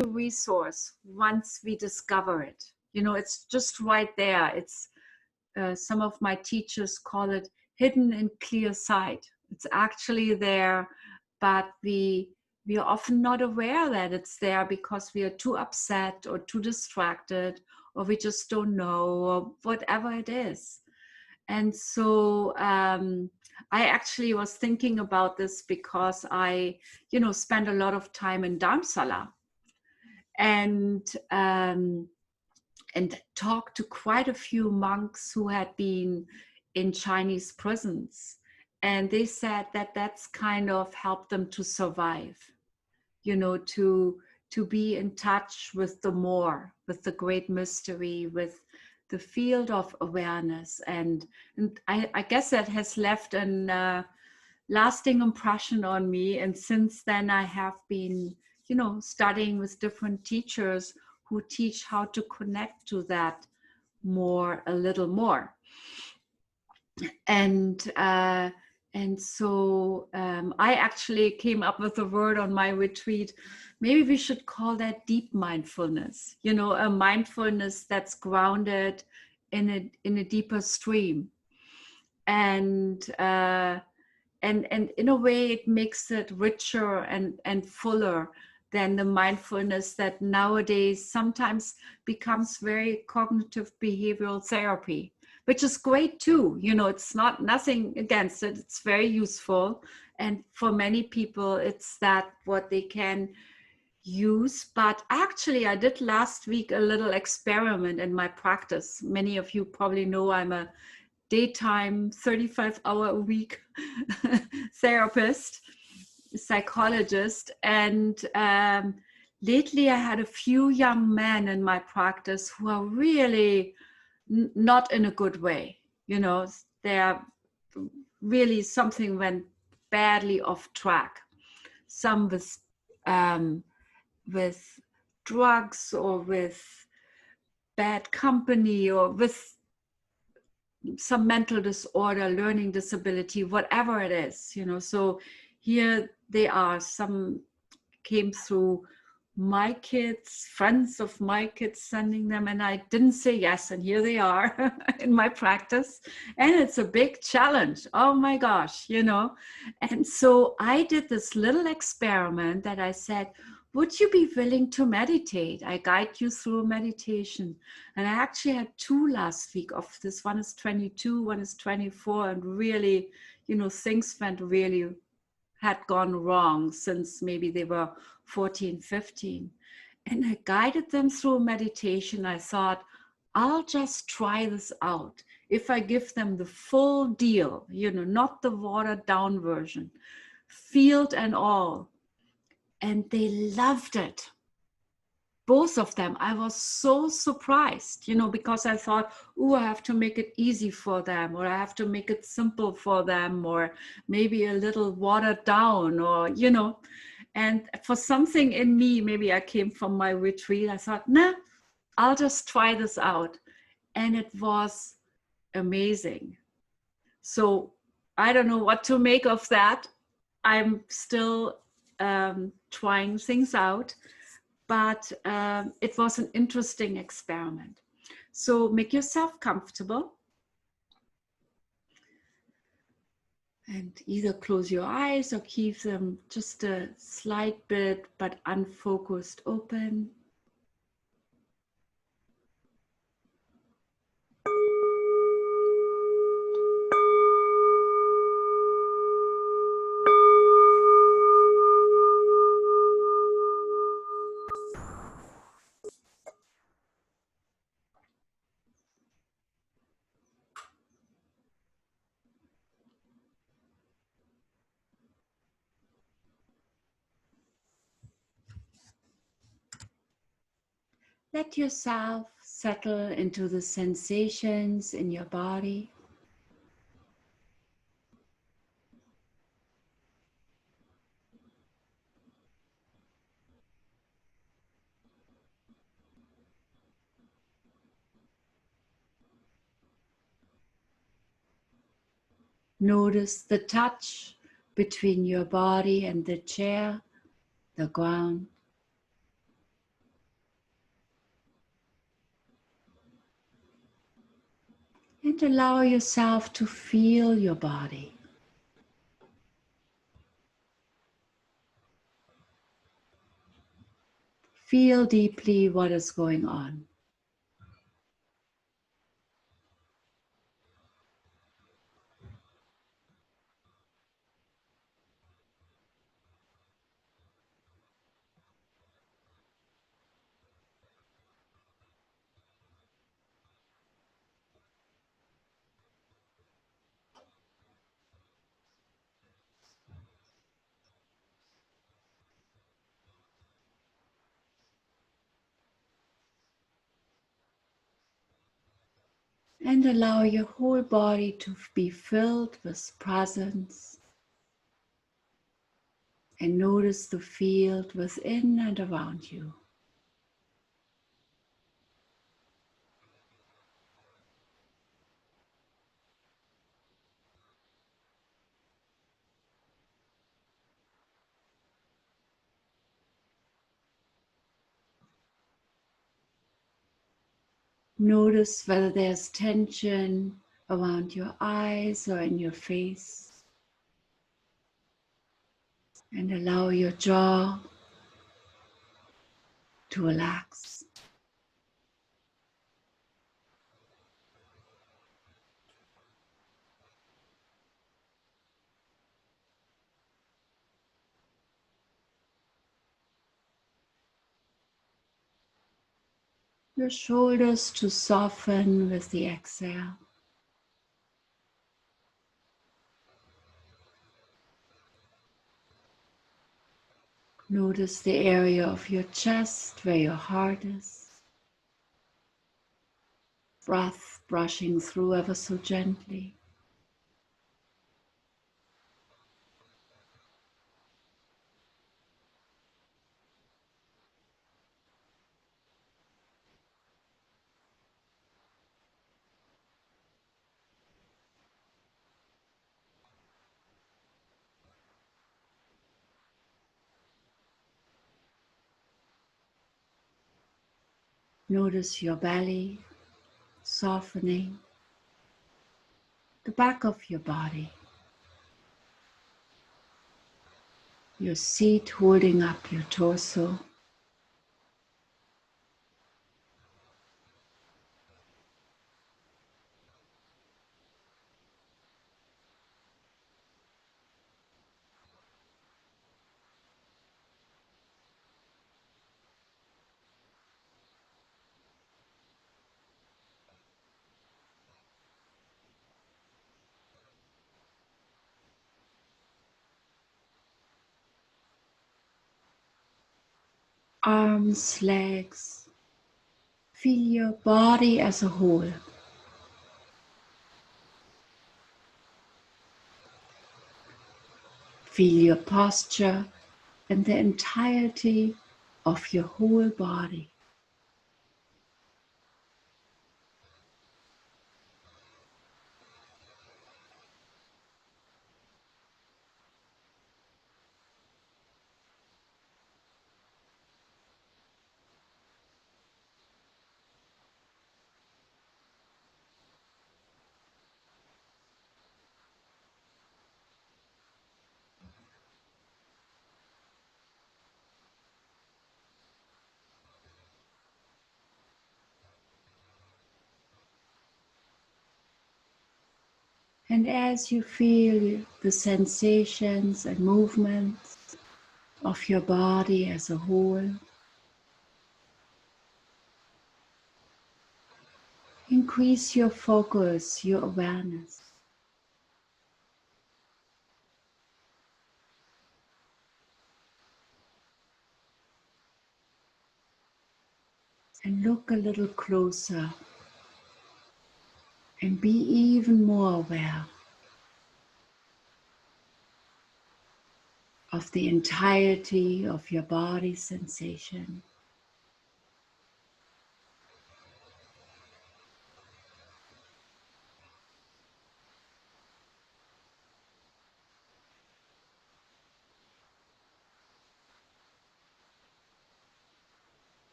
a resource once we discover it. You know, it's just right there. It's some of my teachers call it hidden in clear sight. It's actually there, but we are often not aware that it's there because we are too upset or too distracted, or we just don't know, or whatever it is. And so I actually was thinking about this because I, you know, spent a lot of time in Dharamsala, and talked to quite a few monks who had been in Chinese prisons. And they said that that's kind of helped them to survive, you know, to be in touch with the more, with the great mystery, with the field of awareness. And I guess that has left an lasting impression on me. And since then, I have been, you know, studying with different teachers who teach how to connect to that more, a little more. And so I actually came up with a word on my retreat. Maybe we should call that deep mindfulness, you know, a mindfulness that's grounded in a deeper stream. And in a way, it makes it richer and fuller than the mindfulness that nowadays sometimes becomes very cognitive behavioral therapy, which is great too. You know, it's nothing against it. It's very useful. And for many people, it's that what they can use. But actually, I did last week a little experiment in my practice. Many of you probably know I'm a daytime 35-hour-a-week therapist, psychologist. And lately I had a few young men in my practice who are really not in a good way. You know, they're really, something went badly off track. Some with drugs, or with bad company, or with some mental disorder, learning disability, whatever it is, you know. So here they are. Some came through my kids, friends of my kids sending them, and I didn't say yes, and here they are in my practice. And it's a big challenge. Oh my gosh, you know. And so I did this little experiment that I said, would you be willing to meditate? I guide you through a meditation. And I actually had two last week of this. One is 22, one is 24. And really, you know, things had gone wrong since maybe they were 14, 15. And I guided them through a meditation. I thought, I'll just try this out. If I give them the full deal, you know, not the watered down version, field and all. And they loved it. Both of them. I was so surprised, you know, because I thought, oh, I have to make it easy for them, or I have to make it simple for them, or maybe a little watered down, or, you know. And for something in me, maybe I came from my retreat, I thought, nah, I'll just try this out. And it was amazing. So I don't know what to make of that. I'm still trying things out, but it was an interesting experiment. So make yourself comfortable and either close your eyes or keep them just a slight bit, but unfocused, open. Let yourself settle into the sensations in your body. Notice the touch between your body and the chair, the ground. And allow yourself to feel your body. Feel deeply what is going on. And allow your whole body to be filled with presence. And notice the field within and around you. Notice whether there's tension around your eyes or in your face. And allow your jaw to relax. Your shoulders to soften with the exhale. Notice the area of your chest where your heart is. Breath brushing through ever so gently. Notice your belly softening, the back of your body, your seat holding up your torso. Arms, legs. Feel your body as a whole. Feel your posture and the entirety of your whole body. And as you feel the sensations and movements of your body as a whole, increase your focus, your awareness. And look a little closer and be even more aware of the entirety of your body sensation.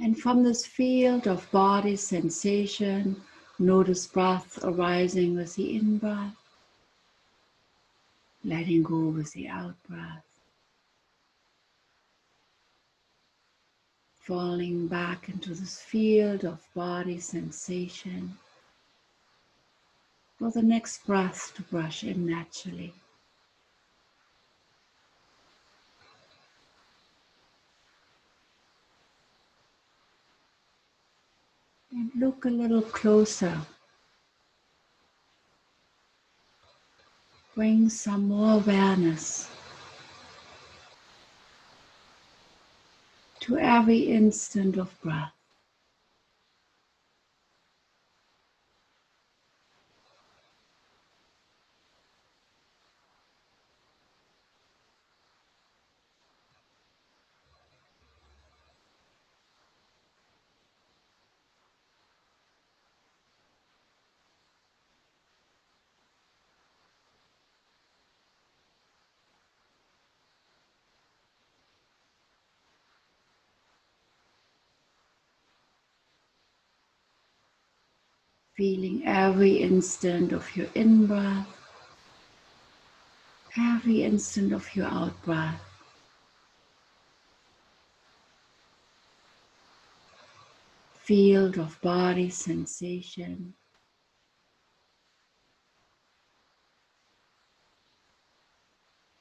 And from this field of body sensation, notice breath arising with the in-breath, letting go with the out-breath, falling back into this field of body sensation for the next breath to brush in naturally. And look a little closer. Bring some more awareness to every instant of breath. Feeling every instant of your in-breath, every instant of your out-breath. Field of body sensation.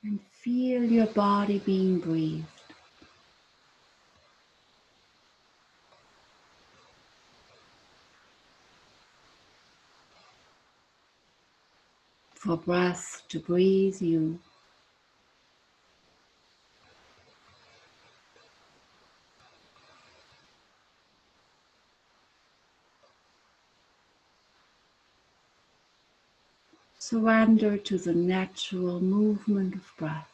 And feel your body being breathed. For breath to breathe you. Surrender to the natural movement of breath.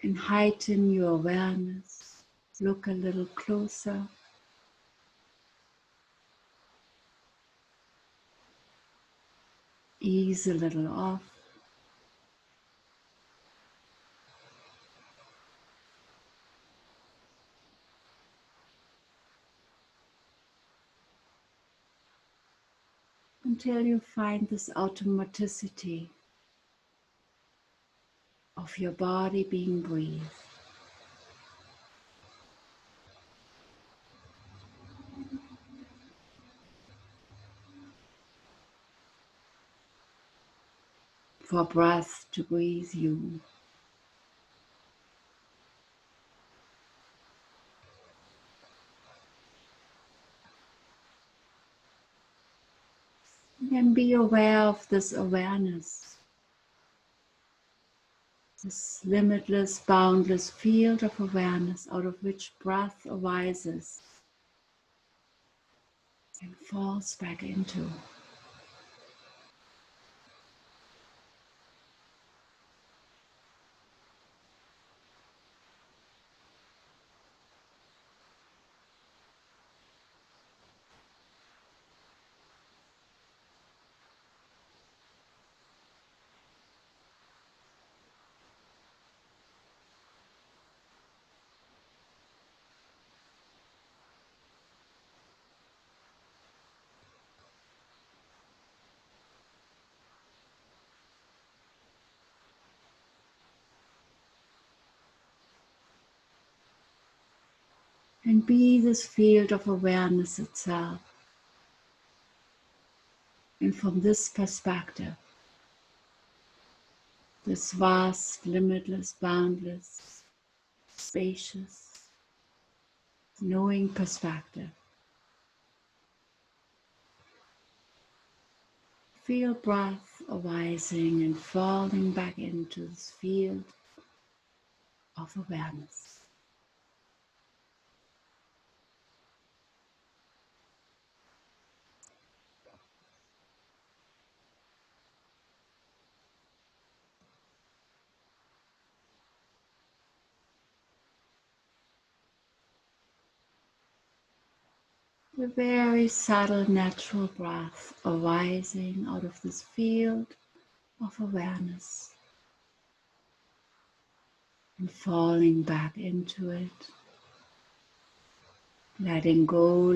And heighten your awareness. Look a little closer. Ease a little off. Until you find this automaticity of your body being breathed. For breath to breathe you. And be aware of this awareness, this limitless, boundless field of awareness out of which breath arises and falls back into. And be this field of awareness itself. And from this perspective, this vast, limitless, boundless, spacious, knowing perspective, feel breath arising and falling back into this field of awareness. A very subtle, natural breath arising out of this field of awareness and falling back into it, letting go,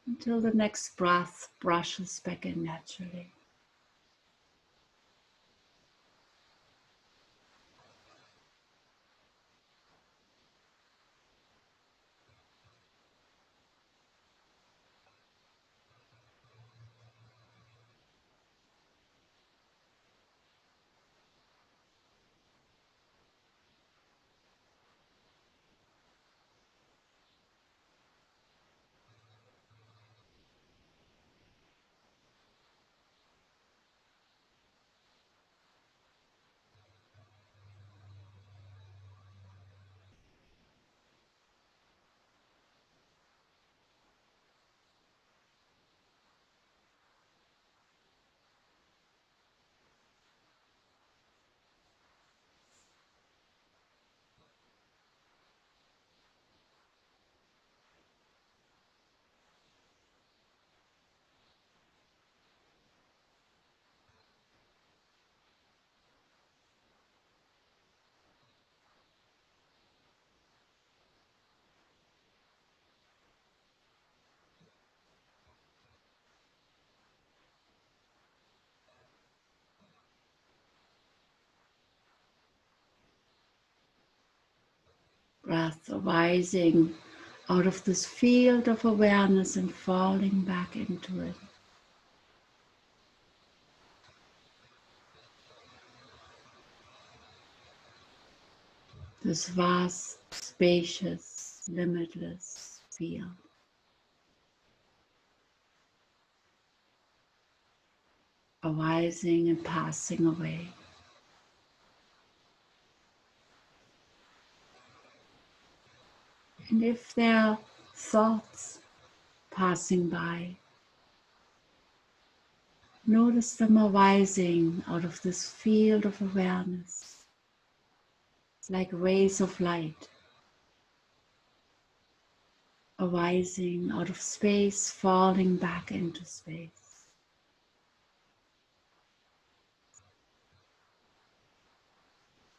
until the next breath brushes back in naturally. Breath arising out of this field of awareness and falling back into it. This vast, spacious, limitless field. Arising and passing away. And if there are thoughts passing by, notice them arising out of this field of awareness, like rays of light, arising out of space, falling back into space.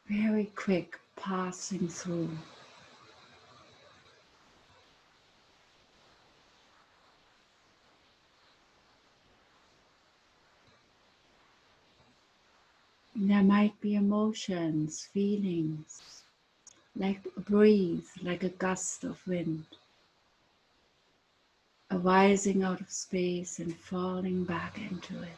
Very quick, passing through. And there might be emotions, feelings, like a breeze, like a gust of wind, arising out of space and falling back into it.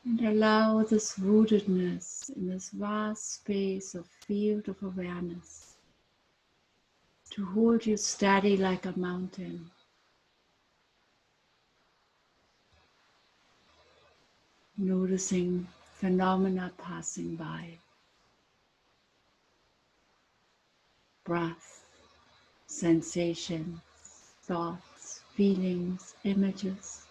And allow this rootedness in this vast space of field of awareness to hold you steady like a mountain. Noticing phenomena passing by. Breath, sensations, thoughts, feelings, images.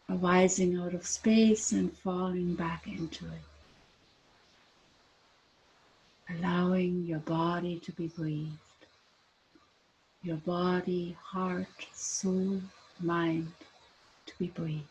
Arising out of space and falling back into it. Allowing your body to be breathed. Your body, heart, soul, mind to be breathed.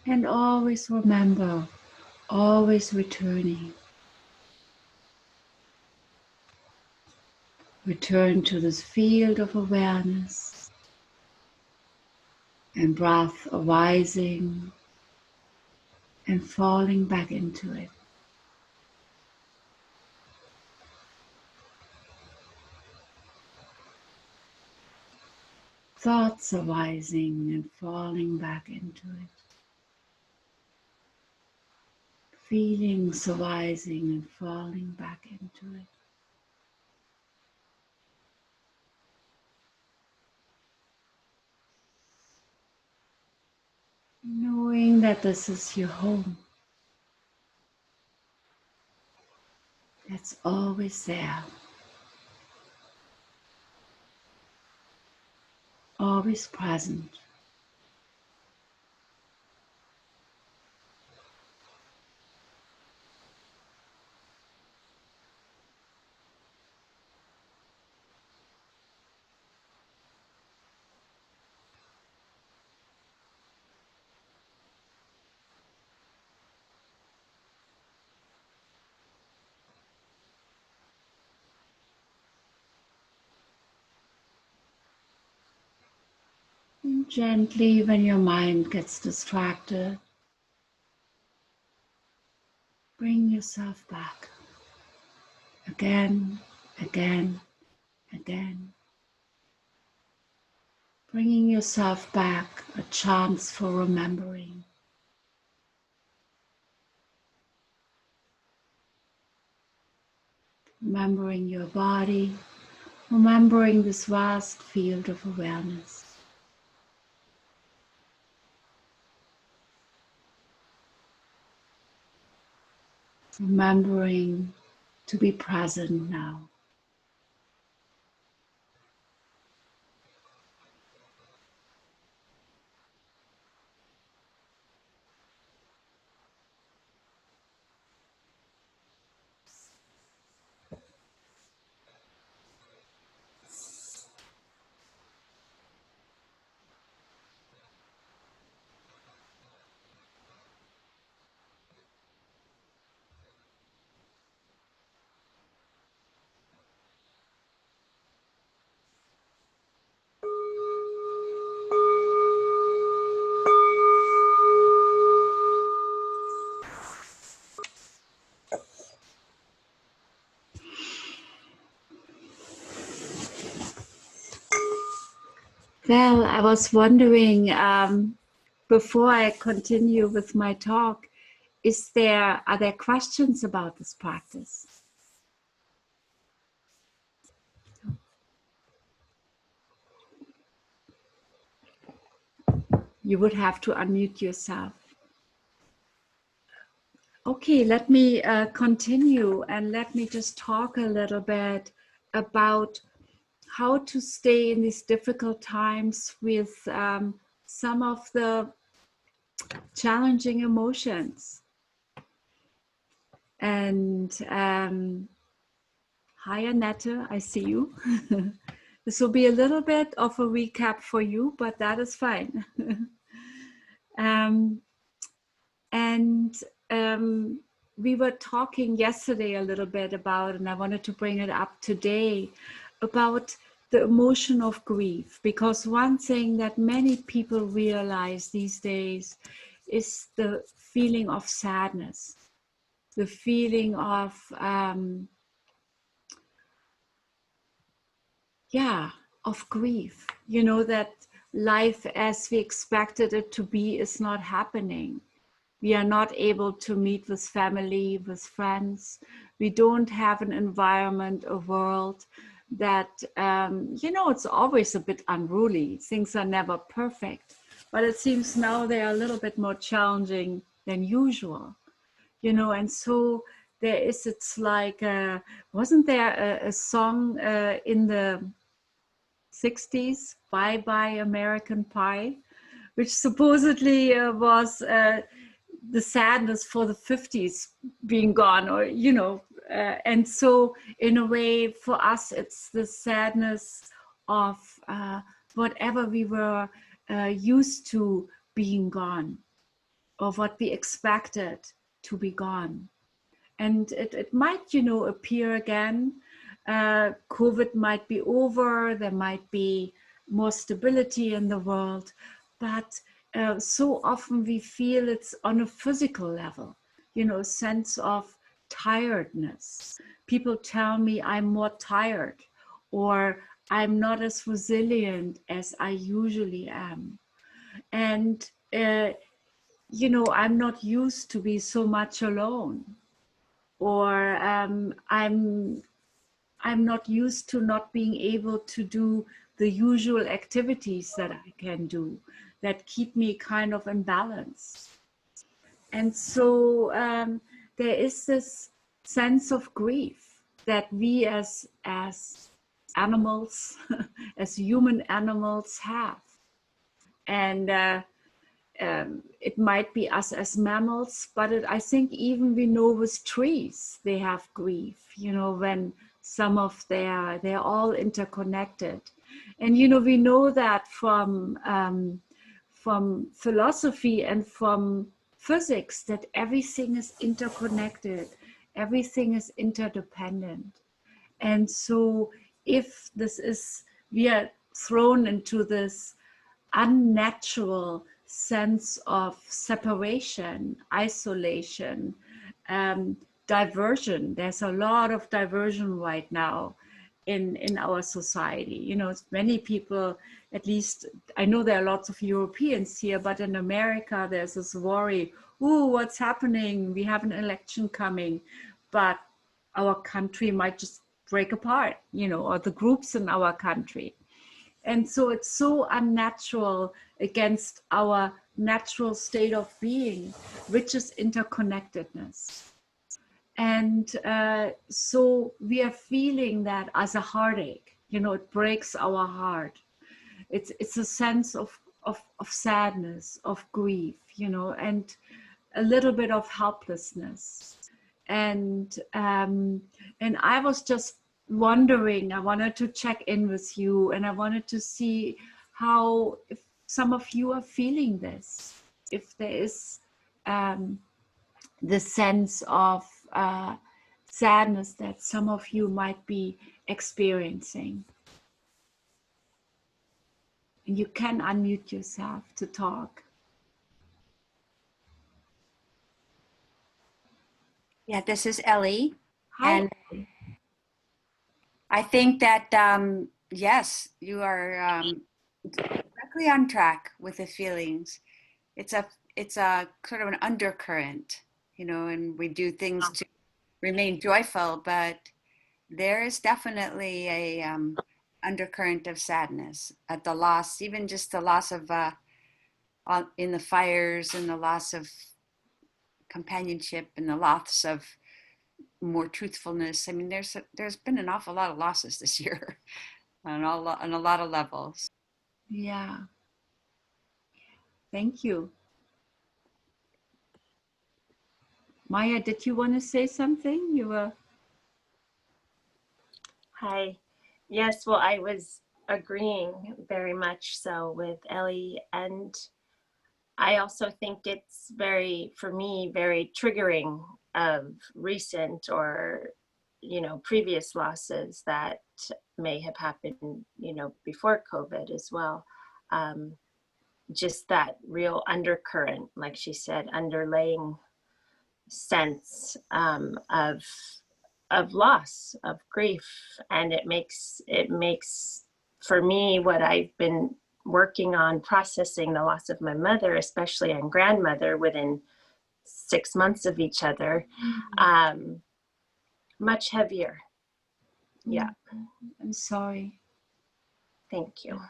And always remember, always returning. Return to this field of awareness and breath arising and falling back into it. thoughts arising and falling back into it. Feelings arising and falling back into it. Knowing that this is your home. It's always there. Always present. And gently, when your mind gets distracted, bring yourself back. Again, again, again. Bringing yourself back, a chance for remembering. Remembering your body, remembering this vast field of awareness. Remembering to be present now. Well, I was wondering, before I continue with my talk, are there questions about this practice? You would have to unmute yourself. Okay, let me continue and let me just talk a little bit about how to stay in these difficult times with some of the challenging emotions. And hi, Annette, I see you. This will be a little bit of a recap for you, but that is fine. We were talking yesterday a little bit about, and I wanted to bring it up today, about the emotion of grief, because one thing that many people realize these days is the feeling of sadness, the feeling of grief, that life as we expected it to be is not happening. We are not able to meet with family, with friends. We don't have an environment, a world that, it's always a bit unruly. Things are never perfect, but it seems now they are a little bit more challenging than usual, and so it's like, wasn't there a song in the 60s, Bye Bye American Pie, which supposedly was the sadness for the 50s being gone, or and so in a way for us it's the sadness of whatever we were used to being gone, or what we expected to be gone. And it might appear again. COVID might be over, there might be more stability in the world, but so often we feel it's on a physical level, sense of tiredness. People tell me I'm more tired, or I'm not as resilient as I usually am. And, you know, I'm not used to be so much alone. Or I'm not used to not being able to do the usual activities that I can do that keep me kind of in balance. And so there is this sense of grief that we as animals, as human animals have. And it might be us as mammals, but I think even we know with trees, they have grief, you know, when some of they're all interconnected. And, you know, we know that from philosophy and from physics, that everything is interconnected, everything is interdependent. And so if this is, we are thrown into this unnatural sense of separation, isolation, diversion. There's a lot of diversion right now in our society. You know, many people, at least I know there are lots of Europeans here, but in America there's this worry, ooh, what's happening? We have an election coming, but our country might just break apart, you know, or the groups in our country. And so it's so unnatural against our natural state of being, which is interconnectedness. And so we are feeling that as a heartache, you know, it breaks our heart. It's a sense of sadness, of grief, you know, and a little bit of helplessness. And I was just wondering, I wanted to check in with you, and I wanted to see how, if some of you are feeling this, if there is the sense of sadness that some of you might be experiencing. And you can unmute yourself to talk. Yeah, this is Ellie. Hi. And I think that, yes, you are directly on track with the feelings. It's a sort of an undercurrent, you know, and we do things to remain joyful, but there is definitely a undercurrent of sadness at the loss, even just the loss of in the fires, and the loss of companionship, and the loss of more truthfulness. I mean, there's been an awful lot of losses this year on a lot of levels. Yeah. Thank you. Maya, did you want to say something? You were. Hi. Yes, well, I was agreeing very much so with Ellie, and I also think it's very, for me, very triggering of recent or, you know, previous losses that may have happened, you know, before COVID as well. Just that real undercurrent, like she said, underlaying sense of loss, of grief, and it makes for me what I've been working on, processing the loss of my mother, especially and grandmother, within 6 months of each other, much heavier. Yeah. I'm sorry. Thank you.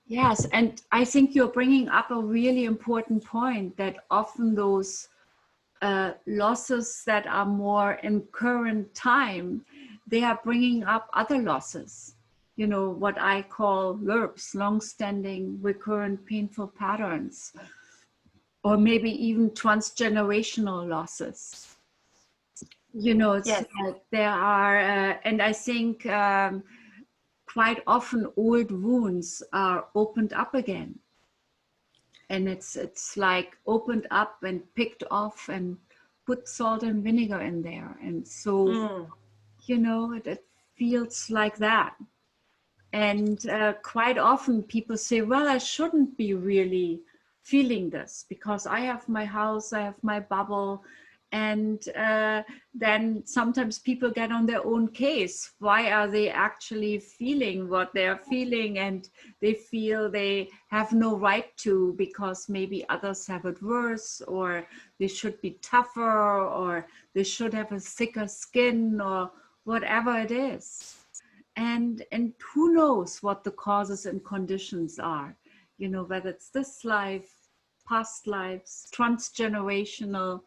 Yes, and I think you're bringing up a really important point, that often those losses that are more in current time, they are bringing up other losses. You know, what I call LRPs, long-standing recurrent painful patterns, or maybe even transgenerational losses. You know, it's Yes. like there are, and I think quite often old wounds are opened up again. And it's like opened up and picked off and put salt and vinegar in there. And so, you know, it feels like that. And quite often people say, well, I shouldn't be really feeling this because I have my house, I have my bubble, And then sometimes people get on their own case. Why are they actually feeling what they're feeling? And they feel they have no right to, because maybe others have it worse, or they should be tougher, or they should have a thicker skin, or whatever it is. And who knows what the causes and conditions are, you know, whether it's this life, past lives, transgenerational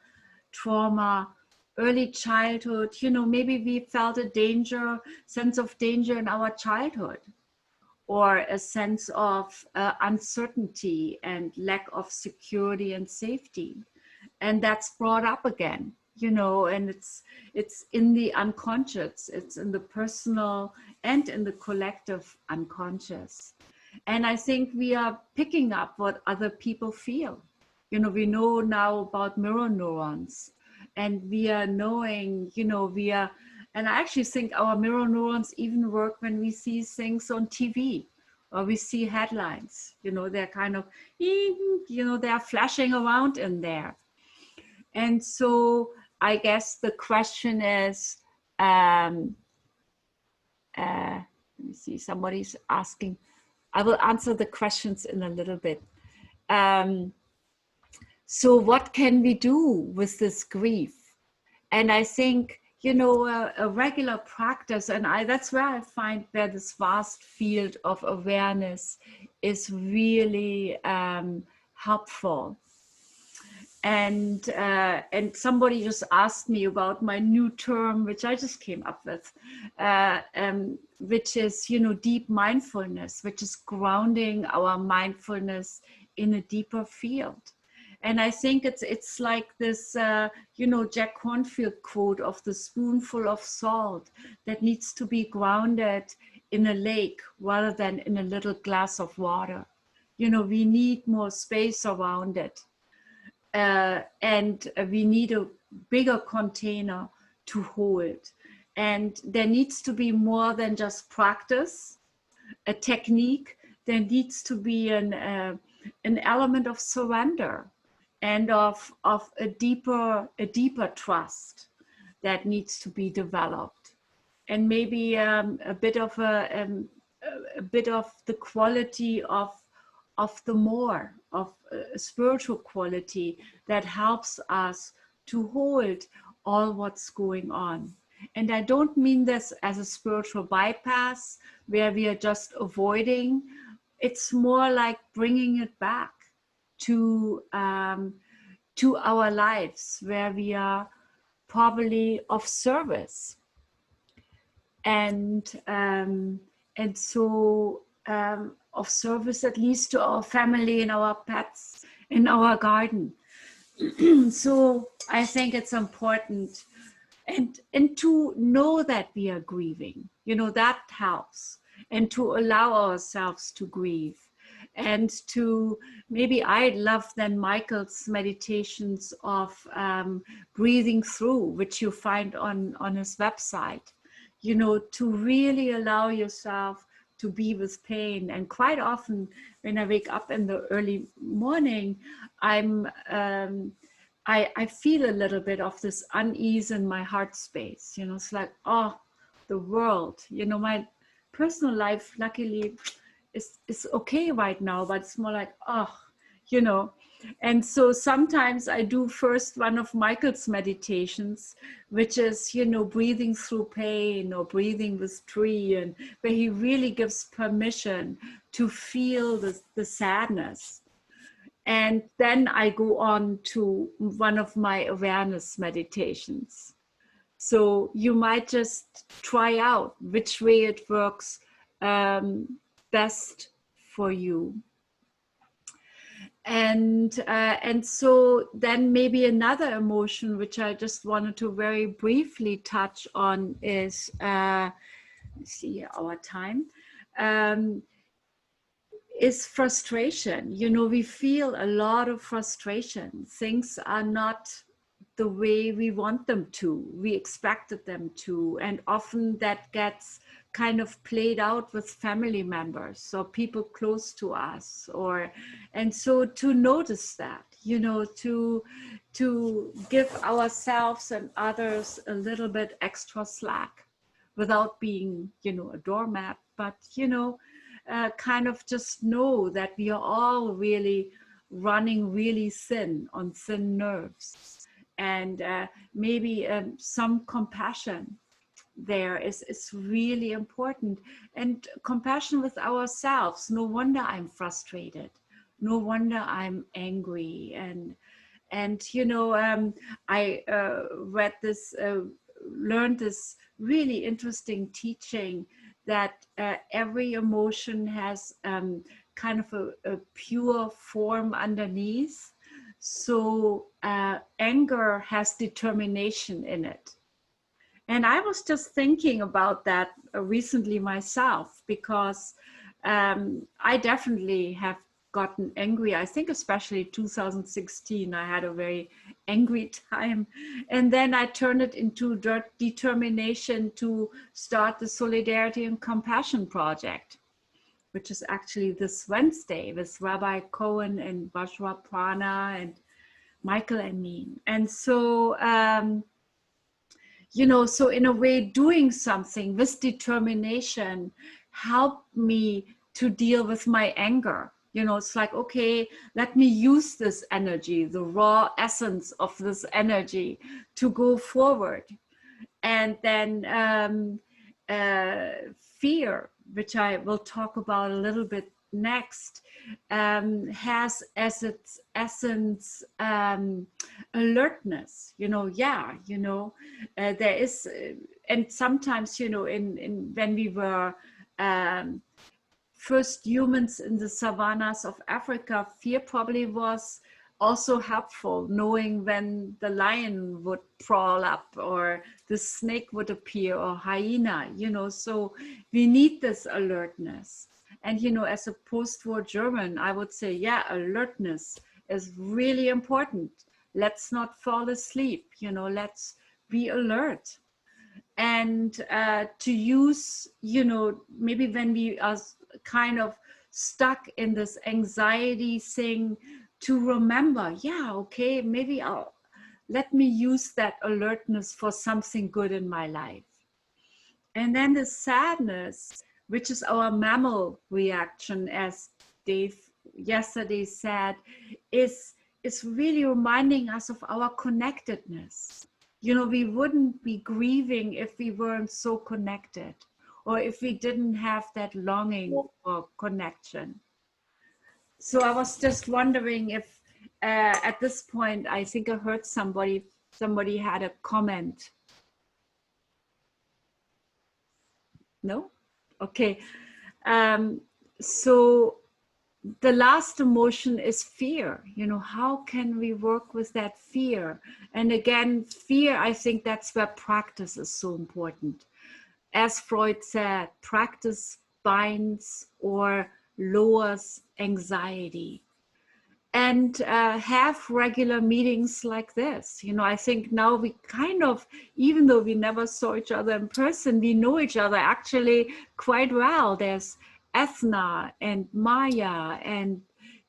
trauma, early childhood. You know, maybe we felt a sense of danger in our childhood, or a sense of uncertainty and lack of security and safety. And that's brought up again, you know, and it's in the unconscious, it's in the personal and in the collective unconscious. And I think we are picking up what other people feel. You know, we know now about mirror neurons, and we are knowing, you know, and I actually think our mirror neurons even work when we see things on TV, or we see headlines, you know, they're kind of, you know, they're flashing around in there. And so I guess the question is, let me see, somebody's asking. I will answer the questions in a little bit. So what can we do with this grief? And I think, you know, a regular practice, and that's where I find where this vast field of awareness is really helpful. And somebody just asked me about my new term, which I just came up with, which is, you know, deep mindfulness, which is grounding our mindfulness in a deeper field. And I think it's like this, you know, Jack Kornfield quote of the spoonful of salt that needs to be grounded in a lake rather than in a little glass of water. You know, we need more space around it. And we need a bigger container to hold. And there needs to be more than just practice, a technique. There needs to be an element of surrender and of a deeper trust that needs to be developed. And maybe a bit of the quality of the more of spiritual quality that helps us to hold all what's going on. And I don't mean this as a spiritual bypass where we are just avoiding. It's more like bringing it back to our lives, where we are probably of service. And so of service, at least to our family and our pets in our garden. So I think it's important, and to know that we are grieving, you know, that helps, and to allow ourselves to grieve. And to maybe, I love then Michael's meditations of breathing through, which you find on his website, you know, to really allow yourself to be with pain. And quite often when I wake up in the early morning, I feel a little bit of this unease in my heart space. You know, it's like, oh, the world, you know, my personal life luckily is okay right now, but it's more like, oh, you know. And so sometimes I do first one of Michael's meditations, which is, you know, breathing through pain, or breathing with tree, and where he really gives permission to feel the sadness. And then I go on to one of my awareness meditations. So you might just try out which way it works best for you. And so then maybe another emotion which I just wanted to very briefly touch on is, let's see our time, is frustration. You know, we feel a lot of frustration. Things are not the way we want them to, we expected them to, and often that gets kind of played out with family members or people close to us, and so to notice that, you know, to give ourselves and others a little bit extra slack without being, you know, a doormat, but, you know, kind of just know that we are all really running really thin on thin nerves, and maybe some compassion there is really important, and compassion with ourselves. No wonder I'm frustrated, no wonder I'm angry, and you know, I read this learned this really interesting teaching that every emotion has kind of a pure form underneath. So anger has determination in it. And I was just thinking about that recently myself, because I definitely have gotten angry. I think especially 2016, I had a very angry time. And then I turned it into determination to start the Solidarity and Compassion Project, which is actually this Wednesday with Rabbi Cohen and Vajra Prana and Michael and me. And so, you know, so in a way, doing something with determination helped me to deal with my anger. You know, it's like, okay, let me use this energy, the raw essence of this energy, to go forward. And then fear, which I will talk about a little bit next, has as its essence alertness. You know, yeah, you know, there is, and sometimes, you know, in when we were first humans in the savannas of Africa, fear probably was also helpful, knowing when the lion would crawl up or the snake would appear or hyena, you know, so we need this alertness. And, you know, as a post-war German, I would say, yeah, alertness is really important. Let's not fall asleep, you know, let's be alert. And to use, you know, maybe when we are kind of stuck in this anxiety thing, to remember, yeah, okay, maybe let me use that alertness for something good in my life. And then the sadness, which is our mammal reaction, as Dave yesterday said, is really reminding us of our connectedness. You know, we wouldn't be grieving if we weren't so connected, or if we didn't have that longing for connection. So I was just wondering if at this point, I think I heard somebody had a comment. No? Okay. So the last emotion is fear. You know, how can we work with that fear? And again, fear, I think that's where practice is so important. As Freud said, practice binds or lowers anxiety. And have regular meetings like this. You know, I think now we kind of, even though we never saw each other in person, we know each other actually quite well. There's Ethna and Maya and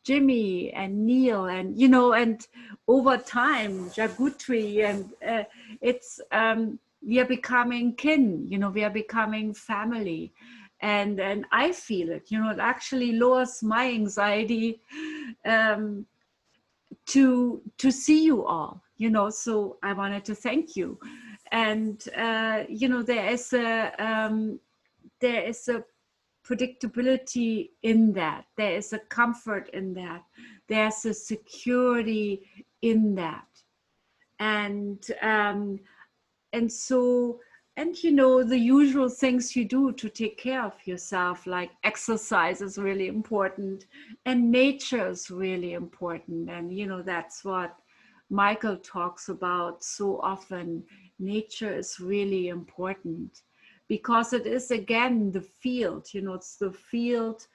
Jimmy and Neil, and, you know, and over time, Jagutri, and it's, we are becoming kin, you know, we are becoming family. And I feel it, you know, it actually lowers my anxiety to see you all, you know. So I wanted to thank you. And you know, there is a predictability in that, there is a comfort in that, there's a security in that. And so, and you know, the usual things you do to take care of yourself, like exercise is really important, and nature is really important. And you know, that's what Michael talks about so often. Nature is really important because it is, again, the field, you know, it's the field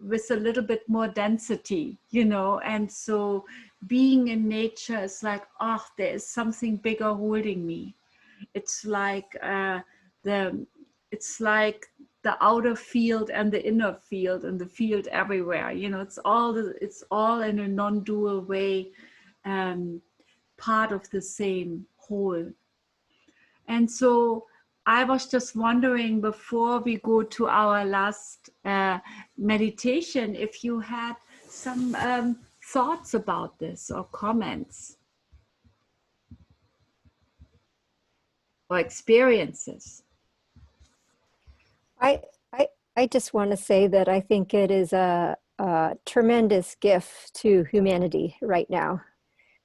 with a little bit more density, you know. And so being in nature is like, oh, there is something bigger holding me. It's like it's like the outer field and the inner field and the field everywhere. You know, it's all in a non-dual way. part of the same whole. And so I was just wondering, before we go to our last meditation, if you had some thoughts about this or comments or experiences. I, I, I just want to say that I think it is a tremendous gift to humanity right now,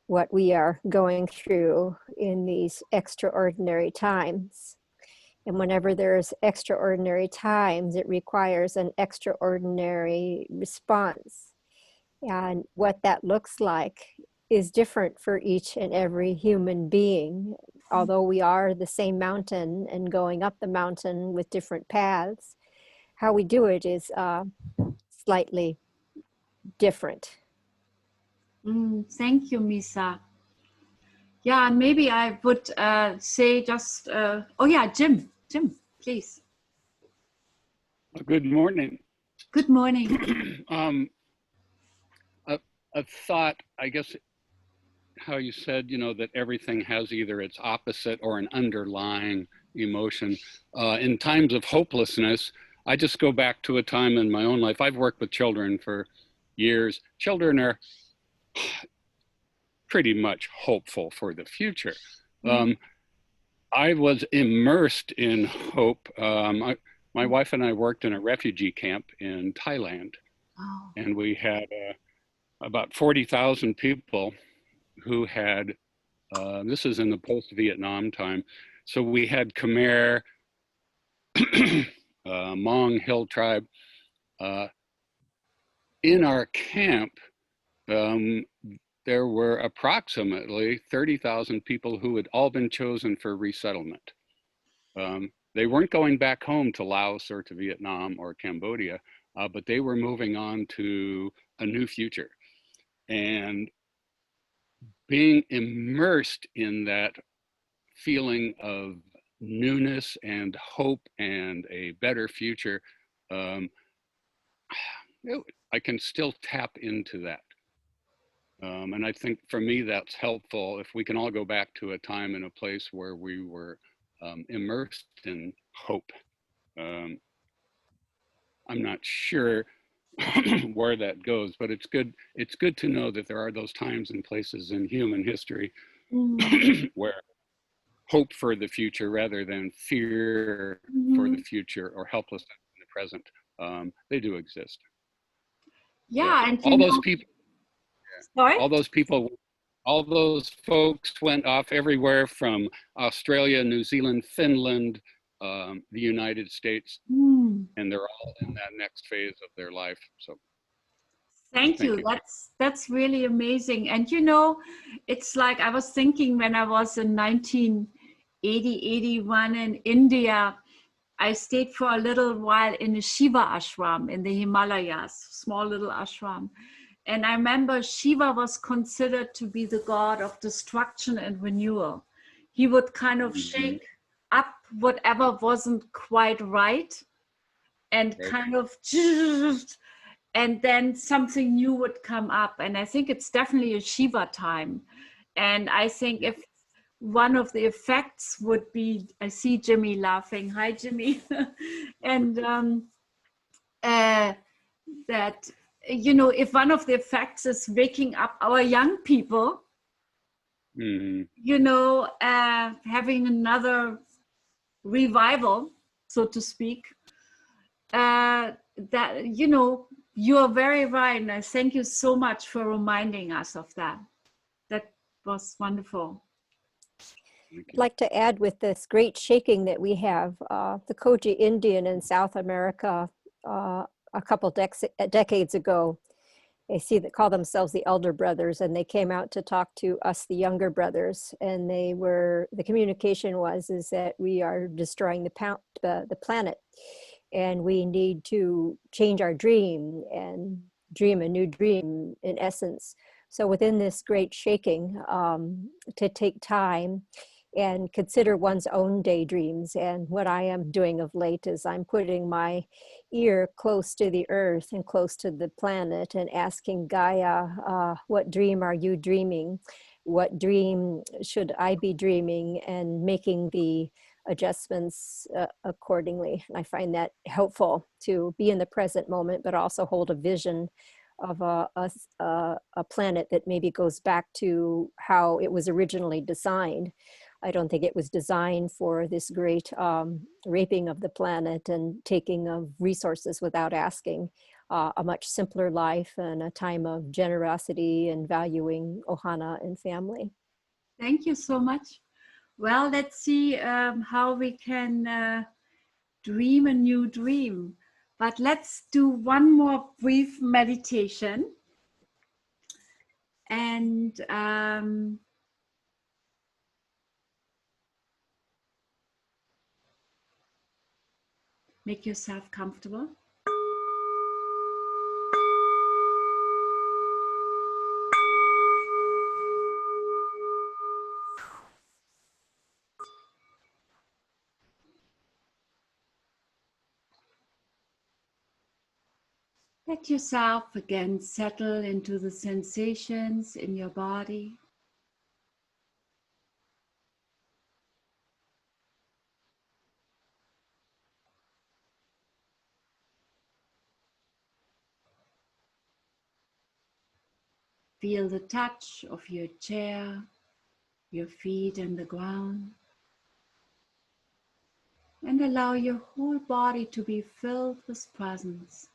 what we are going through in these extraordinary times. And whenever there's extraordinary times, it requires an extraordinary response. And what that looks like is different for each and every human being. Although we are the same mountain and going up the mountain with different paths, how we do it is slightly different. Thank you, Misa. Yeah, and maybe I would say just, oh yeah, Jim, please. Good morning. Good morning. A thought, I guess, how you said, that everything has either its opposite or an underlying emotion. In times of hopelessness, I just go back to a time in my own life. I've worked with children for years. Children are pretty much hopeful for the future. I was immersed in hope. My wife and I worked in a refugee camp in Thailand, and we had about 40,000 people who had, this is in the post-Vietnam time, so we had Khmer, Hmong Hill tribe. In our camp, there were approximately 30,000 people who had all been chosen for resettlement. They weren't going back home to Laos or to Vietnam or Cambodia, but they were moving on to a new future. And being immersed in that feeling of newness and hope and a better future, I can still tap into that. And I think for me, that's helpful if we can all go back to a time and a place where we were immersed in hope. I'm not sure where that goes, but it's good to know that there are those times and places in human history where hope for the future rather than fear for the future or helplessness in the present, they do exist. Yeah, and all those people, sorry? all those folks went off everywhere from Australia, New Zealand, Finland, the United States, and they're all in that next phase of their life. So thank you. That's really amazing. And it's like I was thinking when I was in 1980-81 in India, I stayed for a little while in a Shiva ashram in the Himalayas, small little ashram. And I remember Shiva was considered to be the god of destruction and renewal. He would kind of shake up whatever wasn't quite right and kind of, and then something new would come up. And I think it's definitely a Shiva time. And I think if one of the effects would be, I see Jimmy laughing. Hi, Jimmy. And that, if one of the effects is waking up our young people, having another revival, so to speak, that, you are very right. And I thank you so much for reminding us of that. That was wonderful. I'd like to add with this great shaking that we have, the Koji Indian in South America a couple decades ago, they call themselves the Elder Brothers, and they came out to talk to us, the younger brothers, and the communication is that we are destroying the planet, and we need to change our dream and dream a new dream in essence. So within this great shaking, to take time and consider one's own daydreams. And what I am doing of late is I'm putting my ear close to the earth and close to the planet and asking Gaia, what dream are you dreaming? What dream should I be dreaming? And making the adjustments accordingly. And I find that helpful to be in the present moment, but also hold a vision of a planet that maybe goes back to how it was originally designed. I don't think it was designed for this great raping of the planet and taking of resources without asking. A much simpler life and a time of generosity and valuing ohana and family. Thank you so much. Well, let's see how we can dream a new dream. But let's do one more brief meditation. And make yourself comfortable. Let yourself again settle into the sensations in your body. Feel the touch of your chair, your feet and the ground. And allow your whole body to be filled with presence,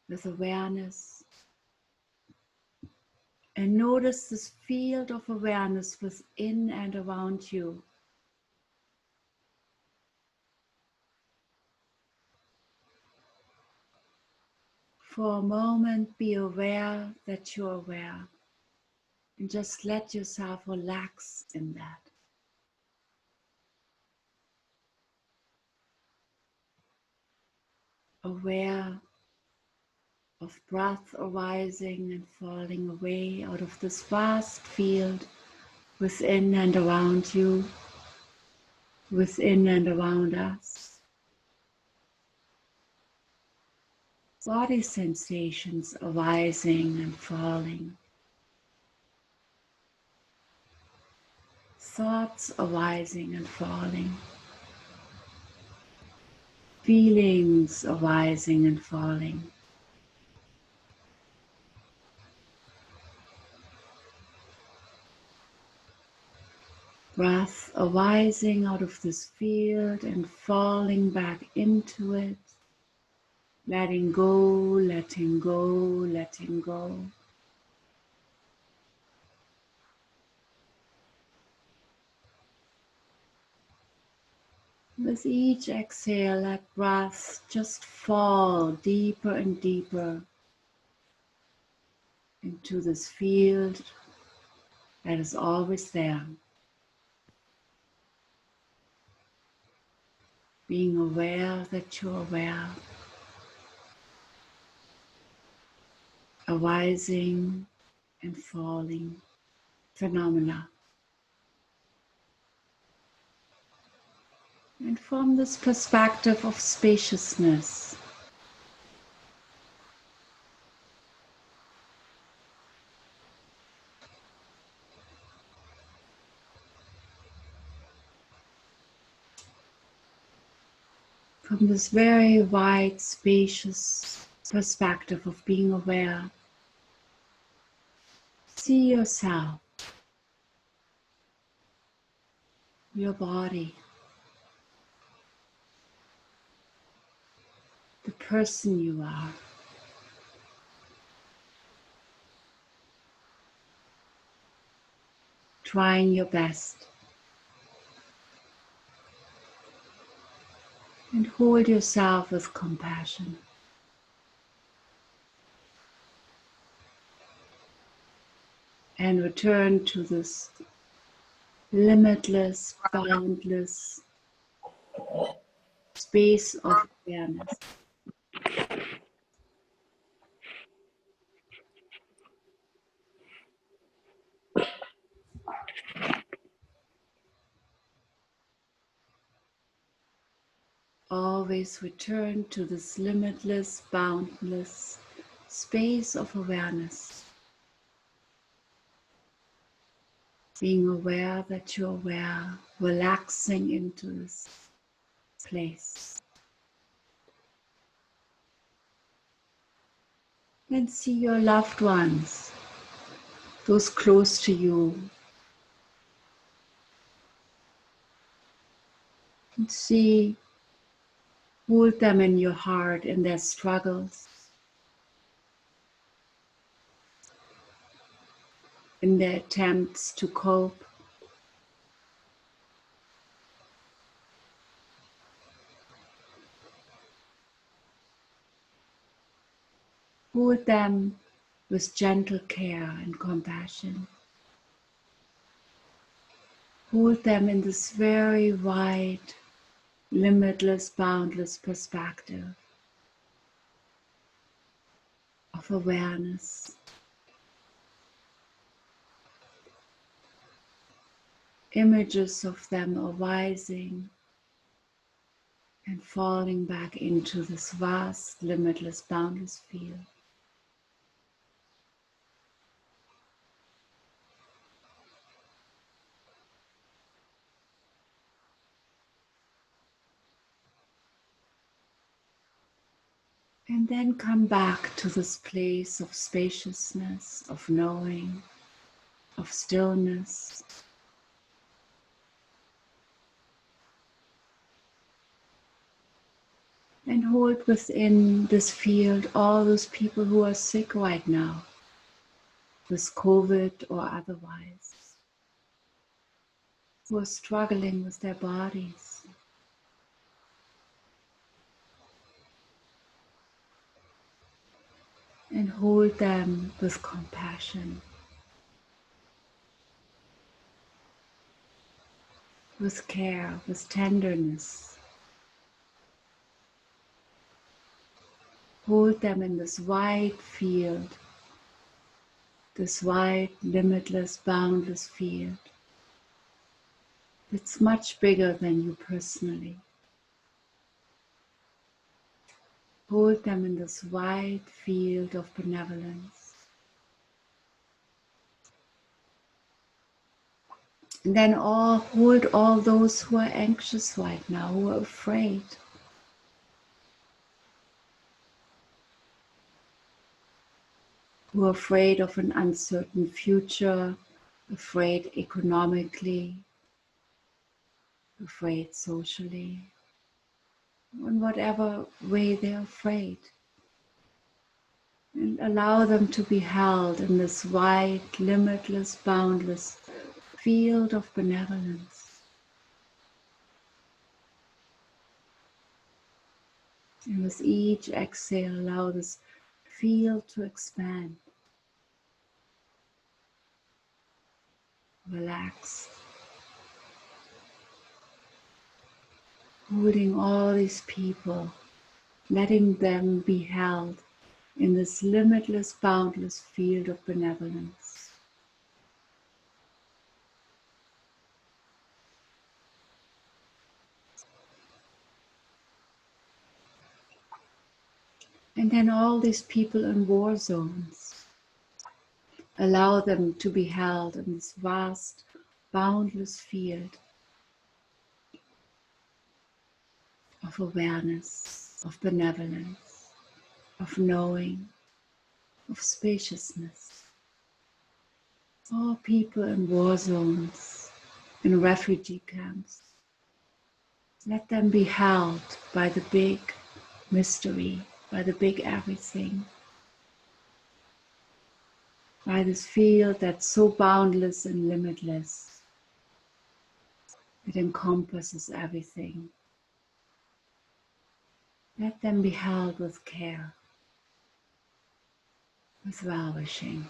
with awareness. And notice this field of awareness within and around you. For a moment, be aware that you're aware. And just let yourself relax in that. Aware of breath arising and falling away out of this vast field within and around you, within and around us. Body sensations arising and falling. Thoughts arising and falling. Feelings arising and falling. Breath arising out of this field and falling back into it. Letting go, letting go, letting go. With each exhale, let breath just fall deeper and deeper into this field that is always there. Being aware that you're aware. Arising and falling phenomena. And from this perspective of spaciousness, from this very wide, spacious perspective of being aware, see yourself, your body, the person you are. Trying your best. And hold yourself with compassion. And return to this limitless, boundless space of awareness. always return to this limitless, boundless space of awareness. Being aware that you're aware, relaxing into this place. Then see your loved ones, those close to you. And see, hold them in your heart in their struggles, in their attempts to cope. Hold them with gentle care and compassion. Hold them in this very wide, limitless, boundless perspective of awareness. Images of them arising and falling back into this vast, limitless, boundless field. And then come back to this place of spaciousness, of knowing, of stillness. And hold within this field all those people who are sick right now, with COVID or otherwise, who are struggling with their bodies. And hold them with compassion, with care, with tenderness. Hold them in this wide field, this wide, limitless, boundless field. It's much bigger than you personally. Hold them in this wide field of benevolence. And then hold all those who are anxious right now, who are afraid. Who are afraid of an uncertain future, afraid economically, afraid socially, in whatever way they're afraid. And allow them to be held in this wide, limitless, boundless field of benevolence. And with each exhale, allow this field to expand. Relax. Holding all these people, letting them be held in this limitless, boundless field of benevolence. And then all these people in war zones, allow them to be held in this vast, boundless field of awareness, of benevolence, of knowing, of spaciousness. All people in war zones, in refugee camps, let them be held by the big mystery, by the big everything, by this field that's so boundless and limitless. It encompasses everything. Let them be held with care, with well-wishing,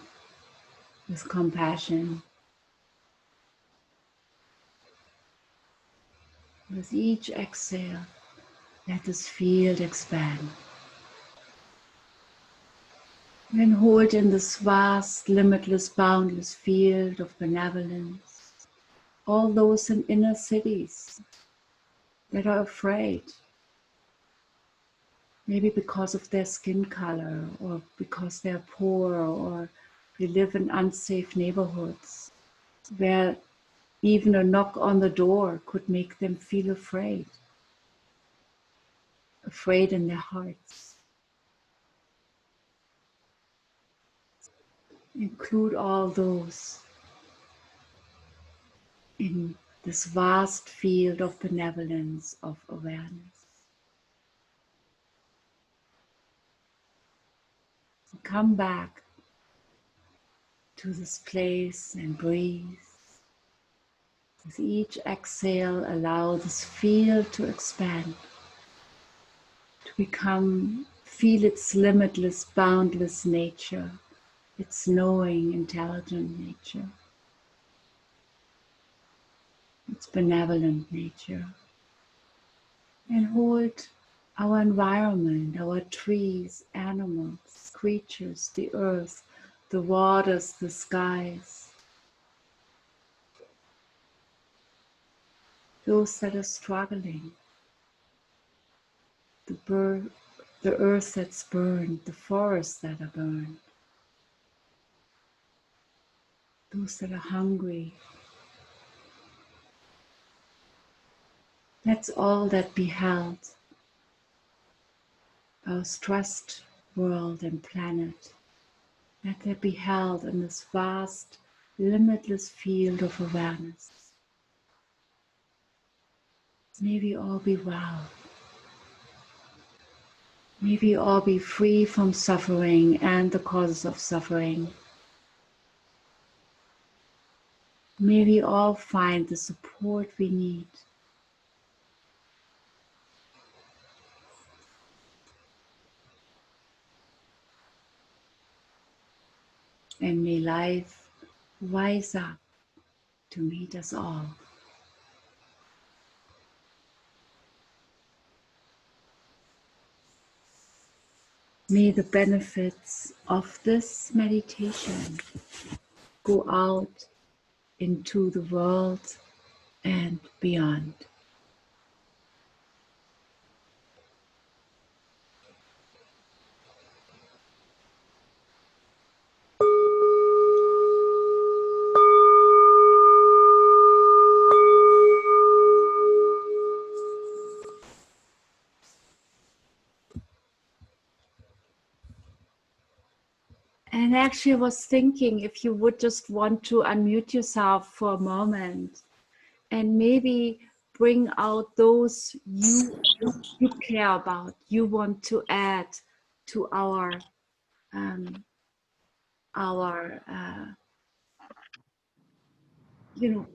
with compassion. With each exhale, let this field expand. Then hold in this vast, limitless, boundless field of benevolence all those in inner cities that are afraid, maybe because of their skin color, or because they're poor, or they live in unsafe neighborhoods where even a knock on the door could make them feel afraid in their hearts. Include all those in this vast field of benevolence, of awareness. Come back to this place and breathe. With each exhale, allow this field to expand, to feel its limitless, boundless nature, its knowing, intelligent nature, its benevolent nature. And hold our environment, our trees, animals, creatures, the earth, the waters, the skies, those that are struggling, the earth that's burned, the forests that are burned, those that are hungry. That's all that beheld our stressed world and planet, that they beheld in this vast, limitless field of awareness. May we all be well. May we all be free from suffering and the causes of suffering. May we all find the support we need. And may life rise up to meet us all. May the benefits of this meditation go out into the world and beyond. And actually I was thinking if you would just want to unmute yourself for a moment and maybe bring out those you care about, you want to add to our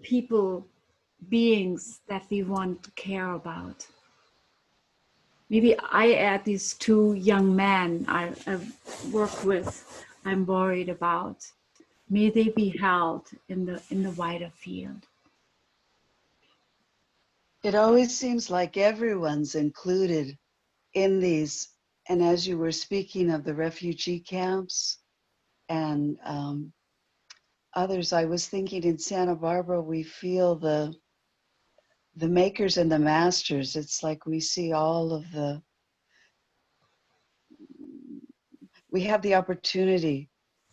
people, beings that we want to care about. Maybe I add these two young men I work with, I'm worried about. May they be held in the wider field. It always seems like everyone's included in these. And as you were speaking of the refugee camps and others, I was thinking in Santa Barbara, we feel the makers and the masters. It's like we see all of we have the opportunity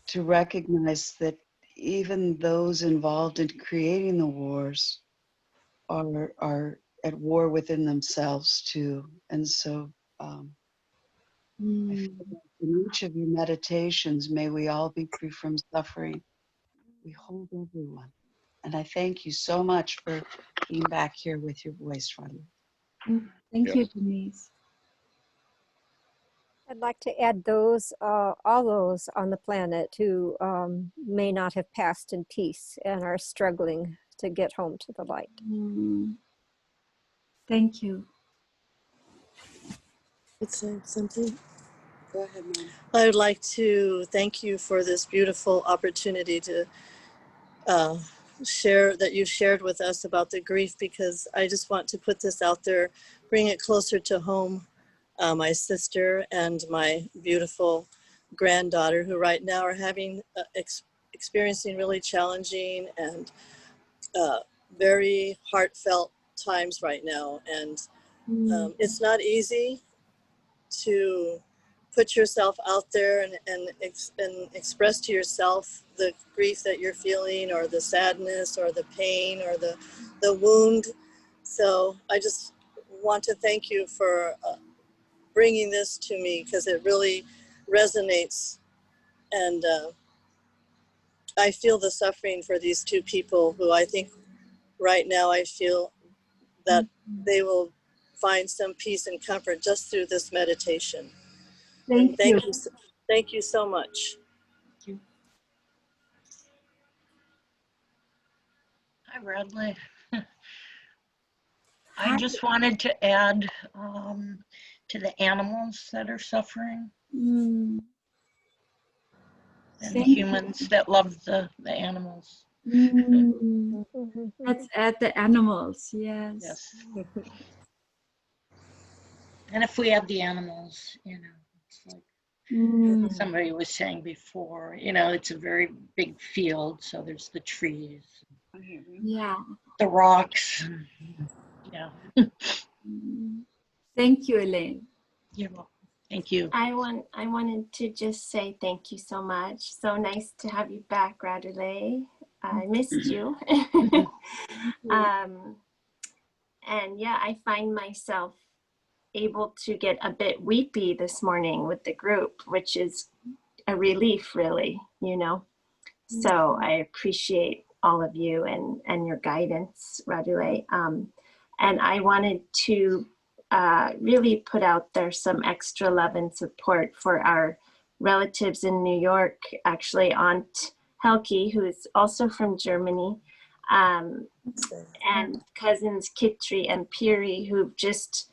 to recognize that even those involved in creating the wars are at war within themselves too. And so I feel like in each of your meditations, may we all be free from suffering. We hold everyone. And I thank you so much for being back here with your voice, Radhule. Thank you, Denise. I'd like to add those, all those on the planet who may not have passed in peace and are struggling to get home to the light. Thank you. Say something. Go ahead, Mom. I would like to thank you for this beautiful opportunity to share that you shared with us about the grief, because I just want to put this out there, bring it closer to home. My sister and my beautiful granddaughter, who right now are having experiencing really challenging and very heartfelt times right now, and it's not easy to put yourself out there and express to yourself the grief that you're feeling, or the sadness, or the pain, or the wound. So I just want to thank you for bringing this to me, because it really resonates. And I feel the suffering for these two people who I think right now I feel that they will find some peace and comfort just through this meditation. Thank you. Thank you so much. Hi, Radley. I just wanted to add to the animals that are suffering Mm. and the Thank you. humans that love the animals. Mm. Let's add the animals, yes. Yes. And if we have the animals, you know, it's like Mm. somebody was saying before, you know, it's a very big field. So there's the trees, Yeah. the rocks. Yeah. Mm. Thank you, Elaine. You're welcome. Thank you. I wanted to just say thank you so much. So nice to have you back, Radhule. I missed you. And yeah, I find myself able to get a bit weepy this morning with the group, which is a relief, really, you know. So I appreciate all of you and your guidance, Radhule. And I wanted to really put out there some extra love and support for our relatives in New York, actually Aunt Helke, who is also from Germany, and cousins Kitri and Piri, who've just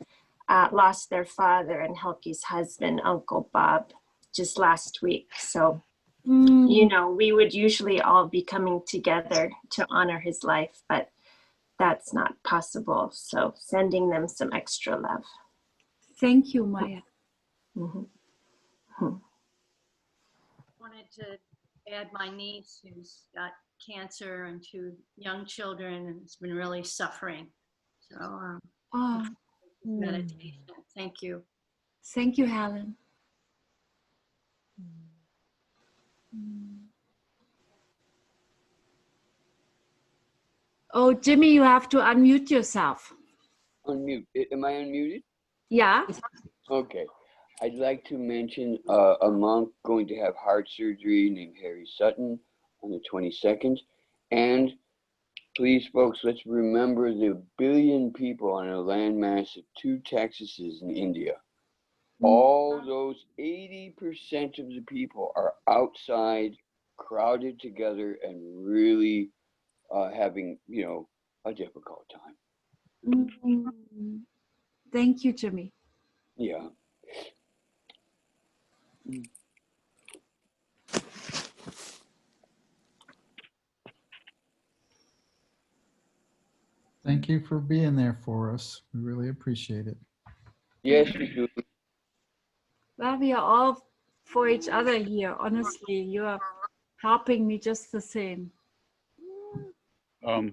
lost their father and Helke's husband, Uncle Bob, just last week. So, you know, we would usually all be coming together to honor his life, but that's not possible. So sending them some extra love. Thank you, Maya. Mm-hmm. Wanted to add my niece who's got cancer and two young children and has been really suffering. So meditation. Thank you. Thank you, Helen. Oh, Jimmy, you have to unmute yourself. Unmute. Am I unmuted? Yeah. Okay. I'd like to mention a monk going to have heart surgery named Harry Sutton on the 22nd. And please, folks, let's remember the billion people on a landmass of 2 Texases in India. All those 80% of the people are outside, crowded together, and really having, you know, a difficult time. Thank you, Jimmy. Yeah. Thank you for being there for us. We really appreciate it. Yes, we do. Well, we are all for each other here. Honestly, you are helping me just the same. I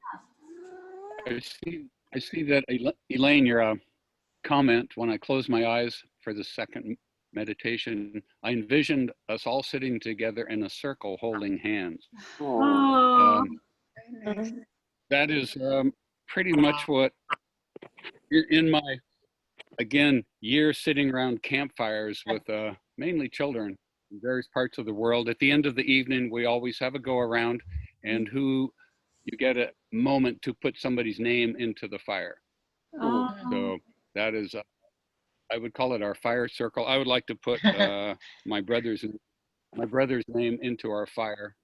see that, Elaine, your comment, when I closed my eyes for the second meditation, I envisioned us all sitting together in a circle holding hands. That is pretty much what, in my, again, years sitting around campfires with mainly children in various parts of the world, at the end of the evening, we always have a go around, and you get a moment to put somebody's name into the fire. So that is, I would call it our fire circle. I would like to put my brother's name into our fire.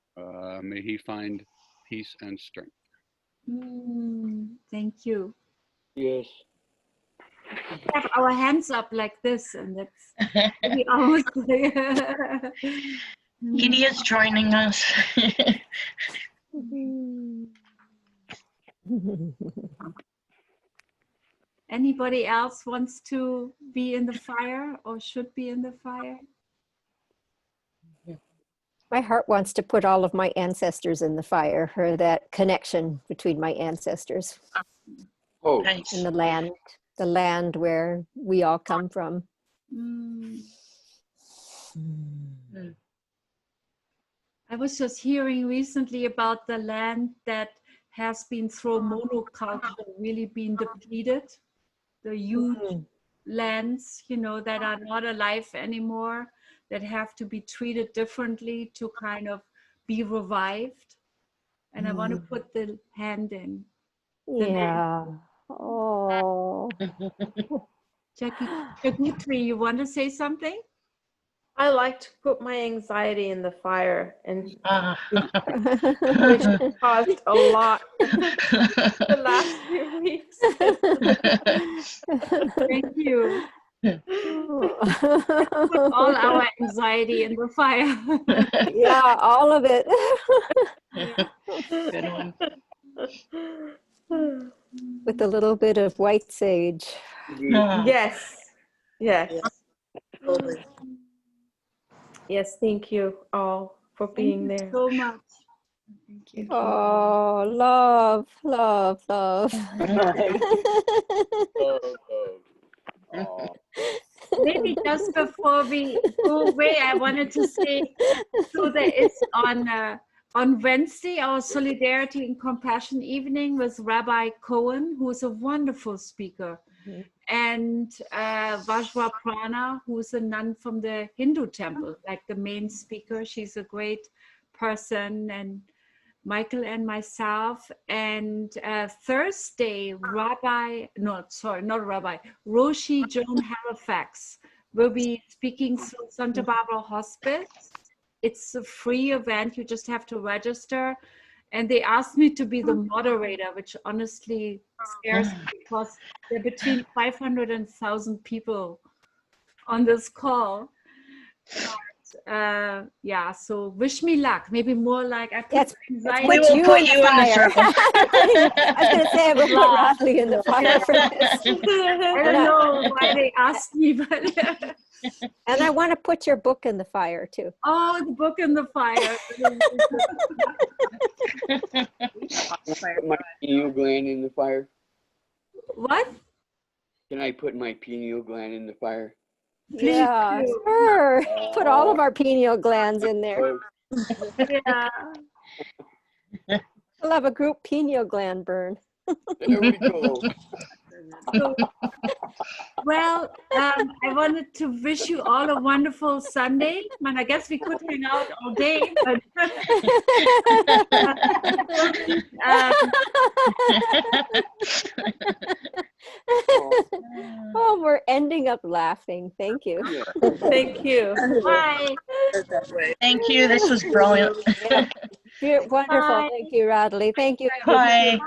May he find peace and strength. Thank you. Yes. We have our hands up like this, and that's maybe almost. Edie is joining us. Anybody else wants to be in the fire or should be in the fire? My heart wants to put all of my ancestors in the fire, or that connection between my ancestors. Oh, Nice. And the land where we all come from. I was just hearing recently about the land that has been through monoculture really been depleted. The huge lands, you know, that are not alive anymore, that have to be treated differently to kind of be revived. And I want to put the hand in. Yeah. Oh. Jackie Gutri, you want to say something? I like to put my anxiety in the fire, and which caused a lot the last few weeks. Thank you. Put all our anxiety in the fire. Yeah, all of it. Good one. With a little bit of white sage. Yes. Yes. Totally. Yes, thank you all for being there. So much. Thank you. Oh, love, love, love. Maybe just before we go away, I wanted to say, so there is on Wednesday, our Solidarity and Compassion evening with Rabbi Cohen, who is a wonderful speaker, and Vajra Prana, who's a nun from the Hindu temple, like the main speaker. She's a great person, and Michael and myself. And Thursday, Roshi Joan Halifax will be speaking through Santa Barbara Hospice. It's a free event, you just have to register. And they asked me to be the moderator, which honestly scares me because there are between 500 and 1,000 people on this call. Yeah, so wish me luck. Maybe more like I put anxiety. We will put you in the circle. I was going to say, I will put Radhule in the fire for this. I don't know why they asked me, but and I want to put your book in the fire too. Oh, the book in the fire. Put my pineal gland in the fire. What? Can I put my pineal gland in the fire? Yeah, sure. Put all of our pineal glands in there. Yeah. We'll have a group pineal gland burn. There we go. So, well, I wanted to wish you all a wonderful Sunday. And I guess we could hang out all day, but oh, we're ending up laughing. Thank you. Yeah. Thank you. Bye. Thank you. This was brilliant. Yeah. You're wonderful. Bye. Thank you, Radhule. Thank you. Bye.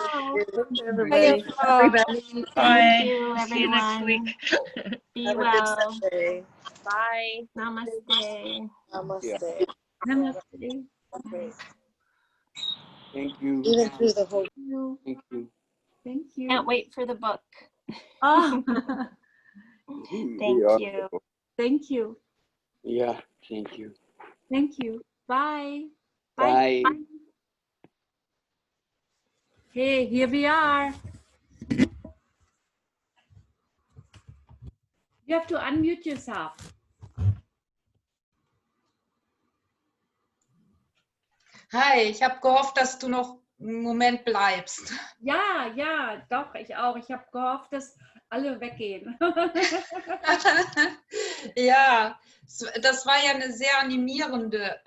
Everybody. Bye. you, See you next everyone. week. Be Have a good well. Sunday. Bye. Namaste. Namaste. Namaste. Great. Thank you. Even through the whole. Thank you. Thank you. Can't wait for the book. Oh, Thank Yeah. you. thank you. Yeah, thank you. Thank you. Bye. Bye. Hey, here we are. You have to unmute yourself. Hi, ich habe gehofft, dass du noch einen Moment bleibst. Ja, ja, doch, ich auch. Ich habe gehofft, dass alle weggehen. Ja, das war ja eine sehr animierende